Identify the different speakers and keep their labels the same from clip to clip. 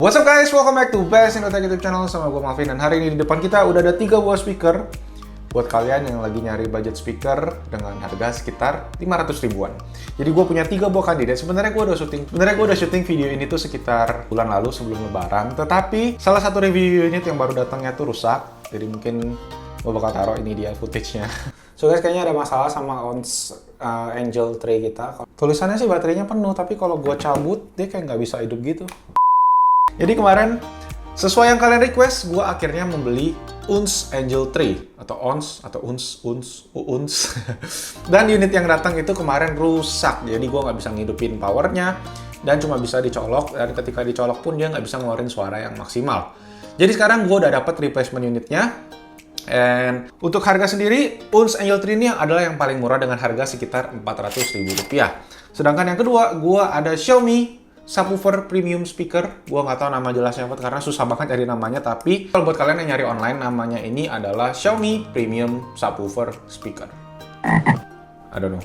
Speaker 1: What's up guys, welcome back to Best in the Tech YouTube channel sama gue Malvin. Dan hari ini di depan kita udah ada 3 buah speaker buat kalian yang lagi nyari budget speaker dengan harga sekitar 500 ribuan. Jadi gue punya 3 buah kandidat. Sebenarnya gue udah syuting video ini tuh sekitar bulan lalu sebelum lebaran. Tetapi salah satu review unit yang baru datangnya tuh rusak. Jadi mungkin gue bakal taruh ini dia footage-nya. So guys, kayaknya ada masalah sama ONS Angel Tray kita. Tulisannya sih baterainya penuh, tapi kalau gue cabut dia kayak nggak bisa hidup gitu. Jadi kemarin, sesuai yang kalian request, gue akhirnya membeli ONS Angel Tray atau ONS. Dan unit yang datang itu kemarin rusak, jadi gue nggak bisa ngidupin powernya dan cuma bisa dicolok. Dan ketika dicolok pun dia nggak bisa ngeluarin suara yang maksimal. Jadi sekarang gue udah dapat replacement unitnya. And untuk harga sendiri, ONS Angel Tray ini adalah yang paling murah dengan harga sekitar Rp400.000. Sedangkan yang kedua, gue ada Xiaomi subwoofer premium speaker. Gua nggak tahu nama jelasnya apa karena susah banget cari namanya, tapi kalau buat kalian yang nyari online, namanya ini adalah Xiaomi premium subwoofer speaker. I don't know,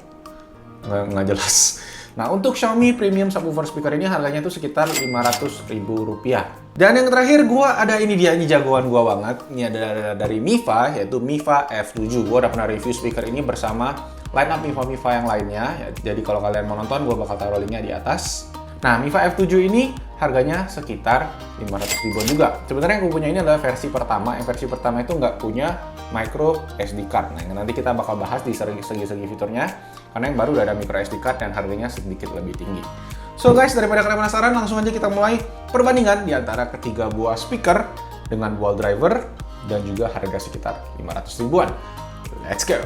Speaker 1: nggak jelas. Nah, untuk Xiaomi premium subwoofer speaker ini harganya tuh sekitar Rp500.000. Dan yang terakhir gua ada ini dia, ini jagoan gua banget. Ini ada dari Mifa, yaitu Mifa F7. Gua udah pernah review speaker ini bersama line up Mifa yang lainnya. Jadi kalau kalian mau nonton, gua bakal taruh linknya di atas. Nah, Mifa F7 ini harganya sekitar 500 ribuan juga. Sebenarnya yang gue punya ini adalah versi pertama. Yang versi pertama itu nggak punya micro SD card. Nah, nanti kita bakal bahas di segi-segi fiturnya. Karena yang baru udah ada micro SD card dan harganya sedikit lebih tinggi. So guys, daripada kalian penasaran, langsung aja kita mulai perbandingan di antara ketiga buah speaker dengan wall driver dan juga harga sekitar 500 ribuan. Let's go!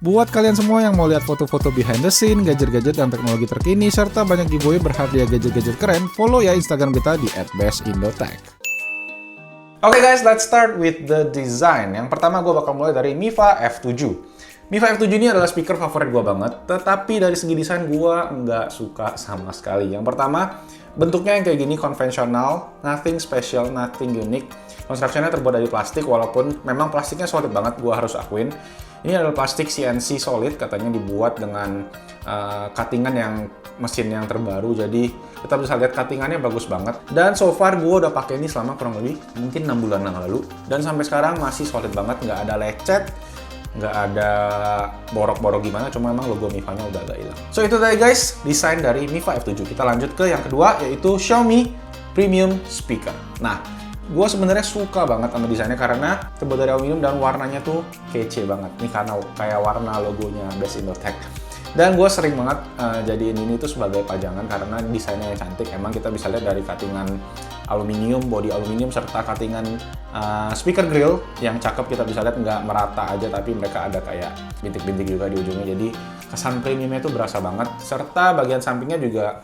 Speaker 1: Buat kalian semua yang mau lihat foto-foto behind the scene, gadget-gadget dan teknologi terkini, serta banyak giveaway berhadiah gadget-gadget keren, follow ya Instagram kita di @bestindotech. Oke guys, let's start with the design. Yang pertama gue bakal mulai dari Mifa F7. Mifa F7 ini adalah speaker favorit gue banget, tetapi dari segi desain gue nggak suka sama sekali. Yang pertama, bentuknya yang kayak gini konvensional, nothing special, nothing unique. Konstruksinya terbuat dari plastik, walaupun memang plastiknya solid banget, gue harus akuin. Ini adalah plastik CNC solid, katanya dibuat dengan cuttingan yang mesin yang terbaru. Jadi kita bisa lihat cuttingannya bagus banget. Dan so far gue udah pakai ini selama kurang lebih mungkin 6 bulan yang lalu. Dan sampai sekarang masih solid banget, nggak ada lecet, nggak ada borok-borok gimana, cuma memang logo Mifa-nya udah agak hilang. So itu tadi guys, desain dari Mifa F7. Kita lanjut ke yang kedua, yaitu Xiaomi Premium Speaker. Nah, gue sebenarnya suka banget sama desainnya karena terbuat dari aluminium dan warnanya tuh kece banget. Ini karena kayak warna logonya Best in the Tech. Dan gue sering banget jadiin ini tuh sebagai pajangan karena desainnya yang cantik. Emang kita bisa lihat dari cuttingan aluminium, body aluminium, serta cuttingan speaker grill yang cakep. Kita bisa lihat nggak merata aja, tapi mereka ada kayak bintik-bintik juga di ujungnya. Jadi kesan premiumnya tuh berasa banget. Serta bagian sampingnya juga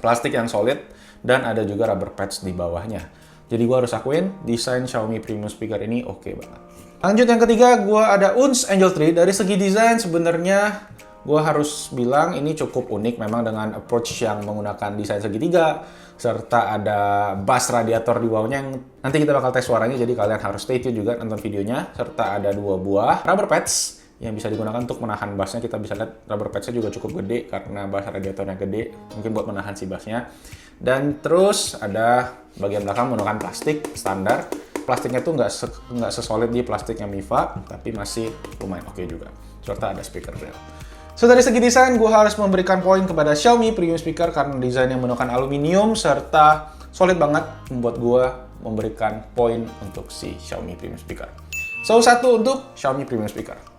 Speaker 1: plastik yang solid dan ada juga rubber pads di bawahnya. Jadi gue harus akuin, desain Xiaomi Premium Speaker ini oke banget. Lanjut yang ketiga, gue ada ONS Angel Tray. Dari segi desain sebenarnya gue harus bilang ini cukup unik memang dengan approach yang menggunakan desain segitiga. Serta ada bass radiator di bawahnya yang nanti kita bakal tes suaranya. Jadi kalian harus stay tune juga nonton videonya. Serta ada 2 buah rubber pads yang bisa digunakan untuk menahan bassnya. Kita bisa lihat rubber padsnya juga cukup gede karena bass radiatornya gede. Mungkin buat menahan si bassnya. Dan terus ada bagian belakang menggunakan plastik standar. Plastiknya tuh nggak sesolid di plastiknya Mifa, tapi masih lumayan oke juga. Serta ada speaker grill. So dari segi desain, gue harus memberikan poin kepada Xiaomi Premium Speaker karena desain yang menggunakan aluminium serta solid banget membuat gue memberikan poin untuk si Xiaomi Premium Speaker. So 1 untuk Xiaomi Premium Speaker.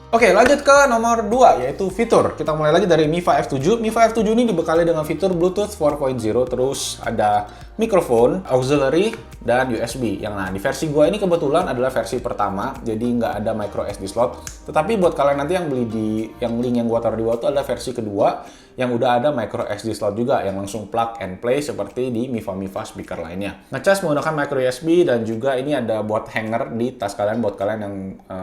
Speaker 1: Oke, lanjut ke nomor 2, yaitu fitur. Kita mulai lagi dari Mifa F7. Mifa F7 ini dibekali dengan fitur Bluetooth 4.0, terus ada mikrofon, auxiliary, dan USB. Yang nah, di versi gua ini kebetulan adalah versi pertama, jadi nggak ada micro SD slot. Tetapi buat kalian nanti yang beli yang link yang gua taruh di bawah itu adalah versi kedua, yang udah ada micro SD slot juga, yang langsung plug and play seperti di Mifa speaker lainnya. Ngecas menggunakan micro USB, dan juga ini ada buat hanger di tas kalian, buat kalian yang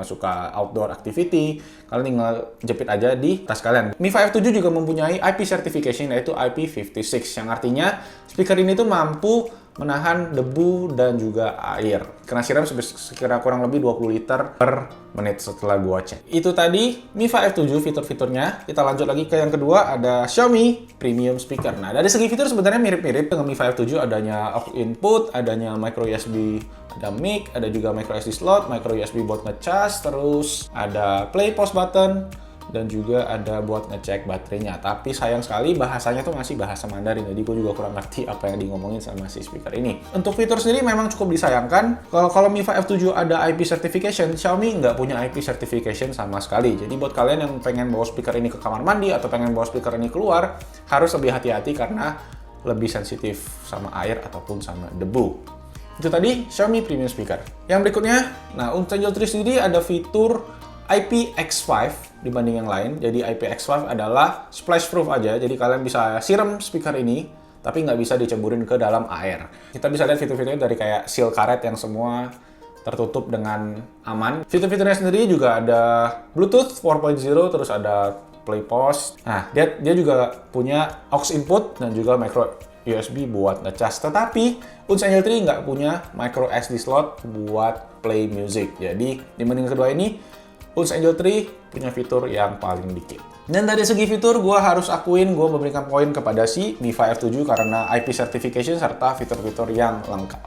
Speaker 1: suka outdoor activity. Kalian tinggal jepit aja di tas kalian. Mifa F7 juga mempunyai IP certification, yaitu IP56, yang artinya speaker ini tuh mampu menahan debu dan juga air. Kena siram sekira kurang lebih 20 liter per menit setelah gua cek. Itu tadi Mi 5 F7 fitur-fiturnya. Kita lanjut lagi ke yang kedua, ada Xiaomi Premium Speaker. Nah, dari segi fitur sebenarnya mirip-mirip dengan Mi 5 F7, adanya aux input, adanya micro USB, ada mic, ada juga micro SD slot, micro USB buat ngecas, terus ada play pause button, dan juga ada buat ngecek baterainya. Tapi sayang sekali bahasanya tuh masih bahasa Mandarin, jadi gue juga kurang ngerti apa yang ngomongin sama si speaker ini. Untuk fitur sendiri memang cukup disayangkan. Kalau Mi 5 F7 ada IP certification, Xiaomi nggak punya IP certification sama sekali. Jadi buat kalian yang pengen bawa speaker ini ke kamar mandi atau pengen bawa speaker ini keluar, harus lebih hati-hati karena lebih sensitif sama air ataupun sama debu. Itu tadi Xiaomi Premium Speaker. Yang berikutnya, nah untuk Angel Tree sendiri ada fitur IPX5 dibanding yang lain. Jadi IPX5 adalah splash proof aja, jadi kalian bisa siram speaker ini, tapi nggak bisa diceburin ke dalam air. Kita bisa lihat fitur-fiturnya dari kayak seal karet yang semua tertutup dengan aman. Fitur-fiturnya sendiri juga ada Bluetooth 4.0, terus ada play pause. Nah, dia juga punya aux input dan juga micro USB buat ngecas. Tetapi Unz Angel Tree nggak punya micro SD slot buat play music. Jadi dibanding kedua ini, Unz Angel Tree punya fitur yang paling dikit. Dan dari segi fitur, gue harus akuin gue memberikan poin kepada si Mi 5 F7 karena IP certification serta fitur-fitur yang lengkap.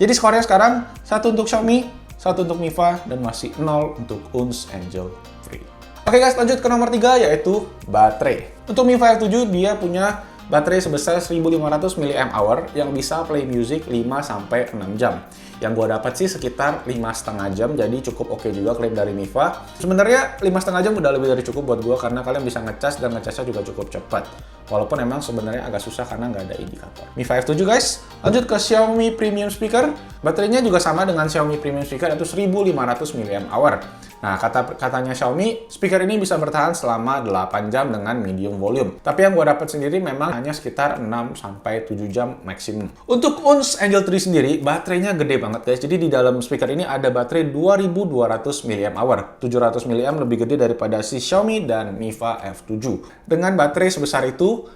Speaker 1: Jadi skornya sekarang 1 untuk Xiaomi, 1 untuk Mi 5, dan masih 0 untuk Unz Angel Tree. Oke guys, lanjut ke nomor 3 yaitu baterai. Untuk Mi 5 F7 dia punya baterai sebesar 1500 mAh yang bisa play music 5-6 jam. Yang gue dapat sih sekitar 5,5 jam, jadi cukup oke juga klaim dari Mifa. Sebenarnya 5,5 jam udah lebih dari cukup buat gue karena kalian bisa ngecas dan ngecasnya juga cukup cepat. Walaupun emang sebenarnya agak susah karena nggak ada indikator. Mi 5 F7 guys, lanjut ke Xiaomi Premium Speaker. Baterainya juga sama dengan Xiaomi Premium Speaker, yaitu 1500 mAh. Nah, katanya Xiaomi, speaker ini bisa bertahan selama 8 jam dengan medium volume. Tapi yang gue dapat sendiri memang hanya sekitar 6-7 jam maksimum. Untuk Unz Angel Tree sendiri, baterainya gede banget guys. Jadi di dalam speaker ini ada baterai 2200 mAh. 700 mAh lebih gede daripada si Xiaomi dan Mi 5 F7. Dengan baterai sebesar itu,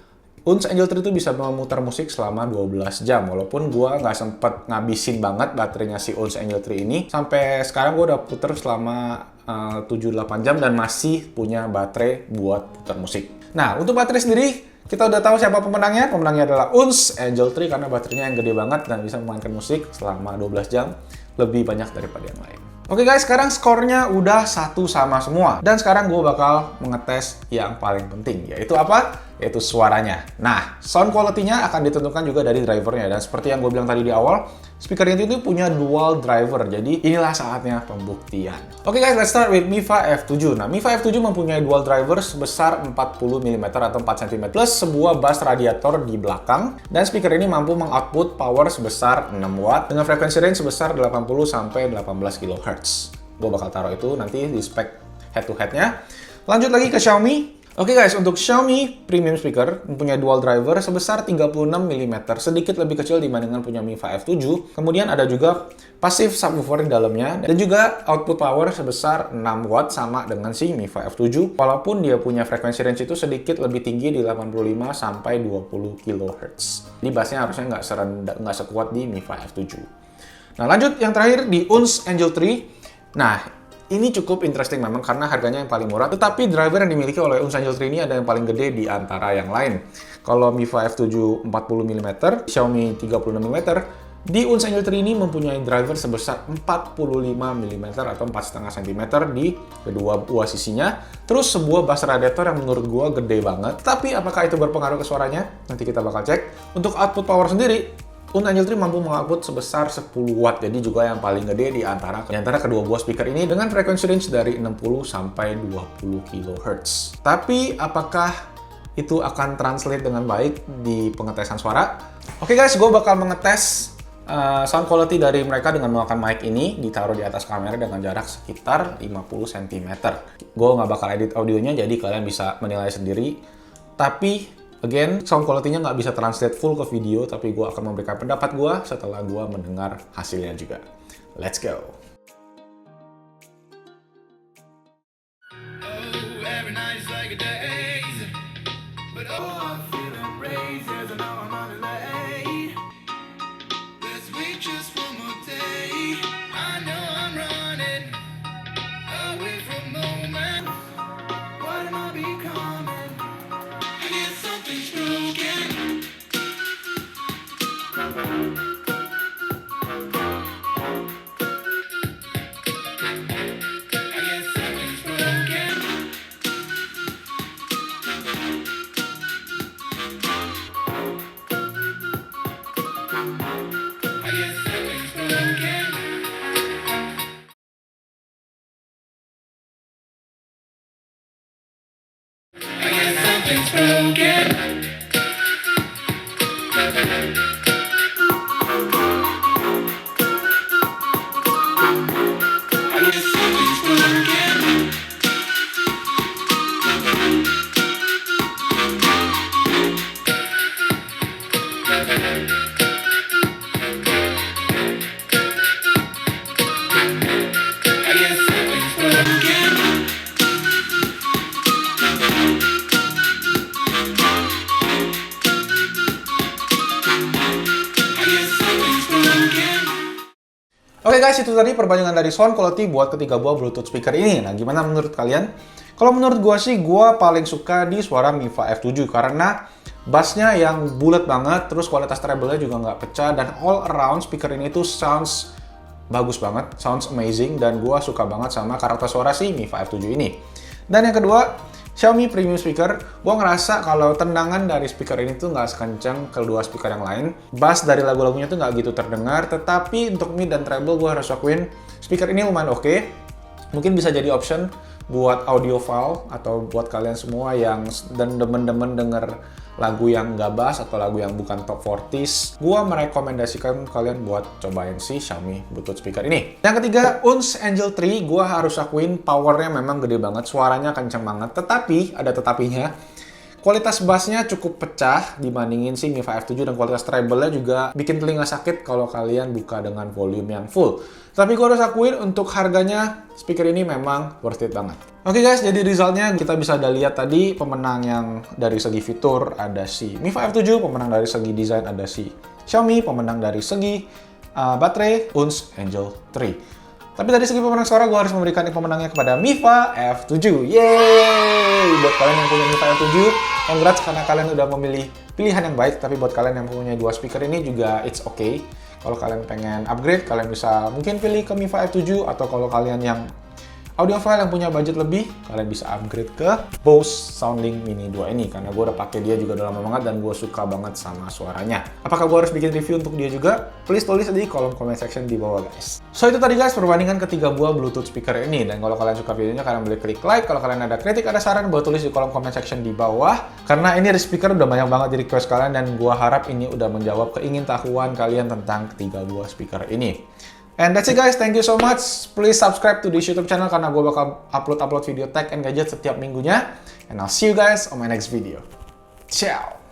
Speaker 1: Unz Angel Tree itu bisa memutar musik selama 12 jam. Walaupun gue nggak sempet ngabisin banget baterainya si Unz Angel Tree ini. Sampai sekarang gue udah puter selama 7-8 jam dan masih punya baterai buat putar musik. Nah, untuk baterai sendiri, kita udah tahu siapa pemenangnya. Pemenangnya adalah Unz Angel Tree karena baterainya yang gede banget dan bisa memainkan musik selama 12 jam. Lebih banyak daripada yang lain. Oke guys, sekarang skornya udah satu sama semua. Dan sekarang gue bakal mengetes yang paling penting, yaitu apa? Yaitu suaranya. Nah, sound quality-nya akan ditentukan juga dari drivernya. Dan seperti yang gue bilang tadi di awal, speaker ini tuh punya dual driver. Jadi inilah saatnya pembuktian. Oke guys, let's start with Mi 5 F7. Nah, Mi 5 F7 mempunyai dual driver sebesar 40 mm atau 4 cm plus sebuah bus radiator di belakang. Dan speaker ini mampu mengoutput power sebesar 6 watt dengan frekuensi range sebesar 80-18 kHz. Gue bakal taruh itu nanti di spek head-to-head-nya. Lanjut lagi ke Xiaomi. Oke guys, untuk Xiaomi Premium Speaker mempunyai dual driver sebesar 36 mm, sedikit lebih kecil dibandingkan punya Mi 5 F7. Kemudian ada juga passive subwoofer di dalamnya dan juga output power sebesar 6 watt sama dengan si Mi 5 F7. Walaupun dia punya frekuensi range itu sedikit lebih tinggi di 85 sampai 20 kHz. Jadi bassnya harusnya nggak sekuat di Mi 5 F7. Nah lanjut yang terakhir di Unz Angel Tree. Nah, ini cukup interesting memang karena harganya yang paling murah, tetapi driver yang dimiliki oleh Unz Angel Tree ini ada yang paling gede di antara yang lain. Kalau Mi 5 F7 40 mm, Xiaomi 36 mm, di Unz Angel Tree ini mempunyai driver sebesar 45 mm atau 4,5 cm di kedua buah sisinya. Terus sebuah bus radiator yang menurut gua gede banget. Tapi apakah itu berpengaruh ke suaranya? Nanti kita bakal cek. Untuk output power sendiri, Unz Angel Tree mampu mengoutput sebesar 10 watt, jadi juga yang paling gede di antara kedua buah speaker ini dengan frekuensi range dari 60 sampai 20 kHz. Tapi apakah itu akan translate dengan baik di pengetesan suara? Oke guys, gue bakal mengetes sound quality dari mereka dengan menggunakan mic ini, ditaruh di atas kamera dengan jarak sekitar 50 cm. Gue nggak bakal edit audionya, jadi kalian bisa menilai sendiri. Tapi again, sound quality-nya nggak bisa translate full ke video, tapi gue akan memberikan pendapat gue setelah gue mendengar hasilnya juga. Let's go! Oke guys, itu tadi perbandingan dari sound quality buat ketiga buah Bluetooth speaker ini. Nah, gimana menurut kalian? Kalau menurut gua sih, gua paling suka di suara Mifa F7 karena bassnya yang bulat banget, terus kualitas treble-nya juga nggak pecah, dan all around speaker ini tuh sounds bagus banget, sounds amazing, dan gua suka banget sama karakter suara si Mifa F7 ini. Dan yang kedua, Xiaomi Premium Speaker, gue ngerasa kalau tendangan dari speaker ini tuh nggak sekencang kedua speaker yang lain. Bass dari lagu-lagunya tuh nggak gitu terdengar, tetapi untuk mid dan treble gue harus akuin speaker ini lumayan oke. Mungkin bisa jadi option buat audiophile atau buat kalian semua yang demen-demen denger lagu yang nggak bass atau lagu yang bukan top 40s. Gue merekomendasikan kalian buat cobain si Xiaomi Bluetooth speaker ini. Yang ketiga, Unz Angel 3. Gue harus akuin powernya memang gede banget, suaranya kenceng banget. Tetapi, ada tetapinya, kualitas bassnya cukup pecah dibandingin si Mifa F7, dan kualitas treble-nya juga bikin telinga sakit kalau kalian buka dengan volume yang full. Tapi gue harus akuin untuk harganya, speaker ini memang worth it banget. Oke guys, jadi resultnya kita bisa udah lihat tadi pemenang yang dari segi fitur ada si Mifa F7, pemenang dari segi desain ada si Xiaomi, pemenang dari segi baterai Unz Angel 3. Tapi dari segi pemenang suara, gue harus memberikan pemenangnya kepada Mifa F7. Yeay! Buat kalian yang punya Mifa F7, congrats karena kalian udah memilih pilihan yang baik. Tapi buat kalian yang punya dua speaker ini juga it's okay. Kalau kalian pengen upgrade, kalian bisa mungkin pilih ke Mifa F7, atau kalau kalian yang audiophile yang punya budget lebih, kalian bisa upgrade ke Bose Soundlink Mini 2 ini, karena gue udah pakai dia juga udah lama banget dan gue suka banget sama suaranya. Apakah gue harus bikin review untuk dia juga? Please tulis aja di kolom comment section di bawah guys. So itu tadi guys perbandingan ketiga buah Bluetooth speaker ini, dan kalau kalian suka videonya kalian boleh klik like. Kalau kalian ada kritik, ada saran, boleh tulis di kolom comment section di bawah, karena ini speaker udah banyak banget di request kalian, dan gue harap ini udah menjawab keingintahuan kalian tentang ketiga buah speaker ini. And that's it guys, thank you so much. Please subscribe to this YouTube channel karena gue bakal upload video tech and gadget setiap minggunya. And I'll see you guys on my next video. Ciao!